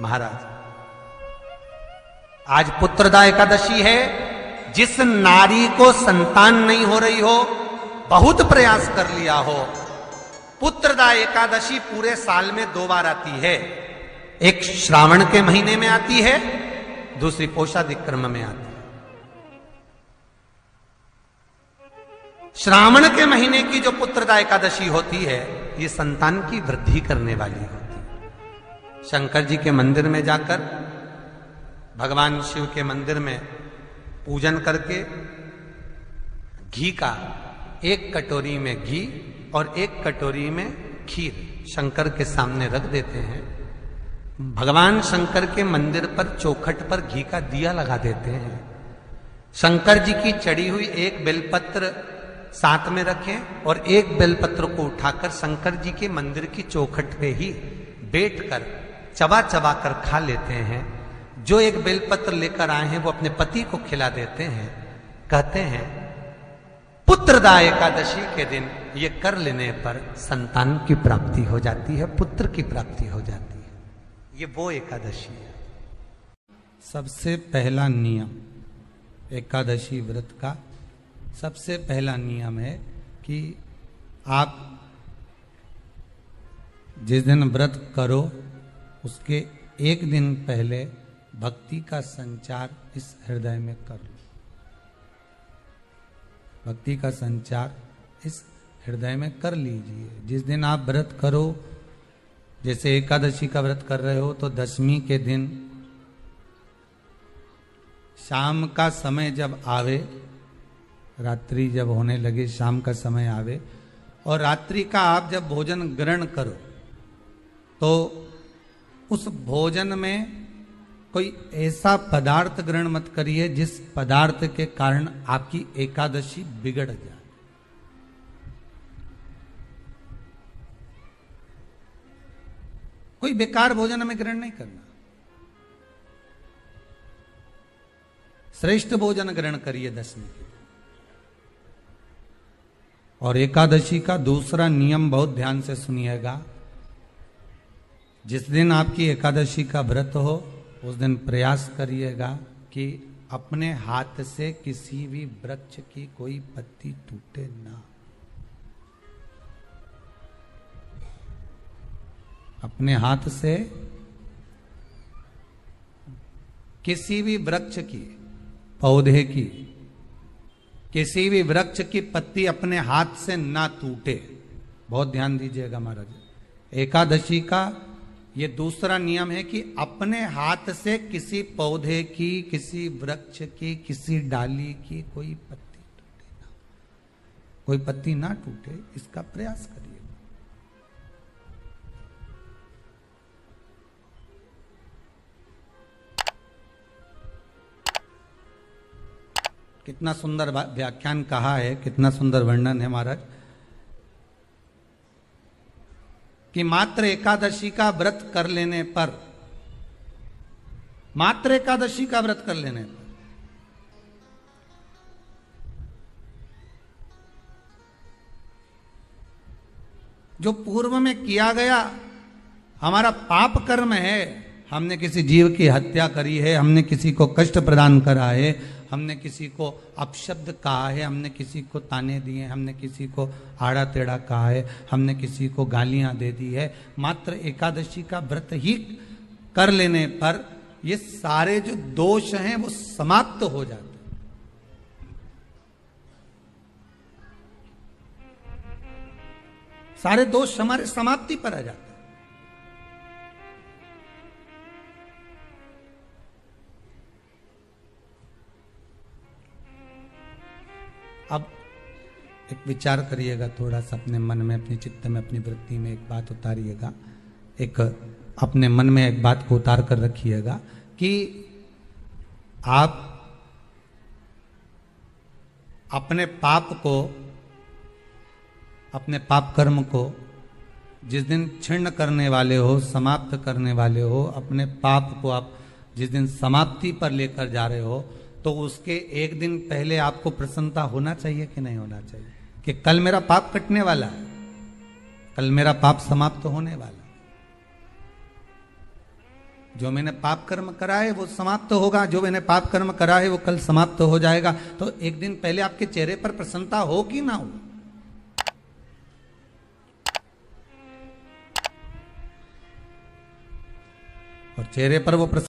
महाराज आज पुत्रदा एकादशी है। जिस नारी को संतान नहीं हो रही हो, बहुत प्रयास कर लिया हो, पुत्रदा एकादशी पूरे साल में 2 बार आती है। एक श्रावण के महीने में आती है, दूसरी पौषाधिक क्रम में आती है। श्रावण के महीने की जो पुत्रदा एकादशी होती है, ये संतान की वृद्धि करने वाली होती है। शंकर जी के मंदिर में जाकर, भगवान शिव के मंदिर में पूजन करके घी का 1 कटोरी में घी और 1 कटोरी में खीर शंकर के सामने रख देते हैं। भगवान शंकर के मंदिर पर चौखट पर घी का दिया लगा देते हैं। शंकर जी की चढ़ी हुई 1 बेलपत्र साथ में रखें और 1 बेलपत्र को उठाकर शंकर जी के मंदिर की चौखट पे ही बैठकर चबा चबा कर खा लेते हैं। जो 1 बेलपत्र लेकर आए हैं वो अपने पति को खिला देते हैं। कहते हैं पुत्रदा एकादशी के दिन ये कर लेने पर संतान की प्राप्ति हो जाती है, पुत्र की प्राप्ति हो जाती है। ये वो एकादशी है। सबसे पहला नियम एकादशी व्रत का, सबसे पहला नियम है कि आप जिस दिन व्रत करो उसके 1 दिन पहले भक्ति का संचार इस हृदय में कर लो। भक्ति का संचार इस हृदय में कर लीजिए। जिस दिन आप व्रत करो, जैसे एकादशी का व्रत कर रहे हो, तो दशमी के दिन शाम का समय जब आवे, रात्रि जब होने लगे, शाम का समय आवे और रात्रि का आप जब भोजन ग्रहण करो, तो उस भोजन में कोई ऐसा पदार्थ ग्रहण मत करिए जिस पदार्थ के कारण आपकी एकादशी बिगड़ जाए। कोई बेकार भोजन हमें ग्रहण नहीं करना। श्रेष्ठ भोजन ग्रहण करिए दशमी के। और एकादशी का दूसरा नियम बहुत ध्यान से सुनिएगा। जिस दिन आपकी एकादशी का व्रत हो, उस दिन प्रयास करिएगा कि अपने हाथ से किसी भी वृक्ष की कोई पत्ती टूटे ना। अपने हाथ से किसी भी वृक्ष की, पौधे की, किसी भी वृक्ष की पत्ती अपने हाथ से ना टूटे। बहुत ध्यान दीजिएगा महाराज। एकादशी का ये दूसरा नियम है कि अपने हाथ से किसी पौधे की, किसी वृक्ष की, किसी डाली की कोई पत्ती टूटे ना, कोई पत्ती ना टूटे, इसका प्रयास करिए। कितना सुंदर व्याख्यान कहा है, कितना सुंदर वर्णन है महाराज कि मात्र एकादशी का व्रत कर लेने पर, मात्र एकादशी का व्रत कर लेने पर जो पूर्व में किया गया हमारा पाप कर्म है, हमने किसी जीव की हत्या करी है, हमने किसी को कष्ट प्रदान करा है, हमने किसी को अपशब्द कहा है, हमने किसी को ताने दिए, हमने किसी को आड़ा टेढ़ा कहा है, हमने किसी को गालियां दे दी है, मात्र एकादशी का व्रत ही कर लेने पर ये सारे जो दोष हैं वो समाप्त हो जाते हैं। सारे दोष हमारे समाप्ति पर आ जाते हैं। अब एक विचार करिएगा थोड़ा सा अपने मन में, अपने चित्त में, अपनी वृत्ति में एक बात उतारिएगा। एक अपने मन में एक बात को उतार कर रखिएगा कि आप अपने पाप को, अपने पाप कर्म को जिस दिन छिन्न करने वाले हो, समाप्त करने वाले हो, अपने पाप को आप जिस दिन समाप्ति पर लेकर जा रहे हो, तो उसके 1 दिन पहले आपको प्रसन्नता होना चाहिए कि नहीं होना चाहिए कि कल मेरा पाप कटने वाला है, कल मेरा पाप समाप्त होने वाला है। जो मैंने पाप कर्म करा है वो समाप्त होगा, जो मैंने पाप कर्म करा है वो कल समाप्त हो जाएगा। तो एक दिन पहले आपके चेहरे पर प्रसन्नता हो कि ना हो? और चेहरे पर वो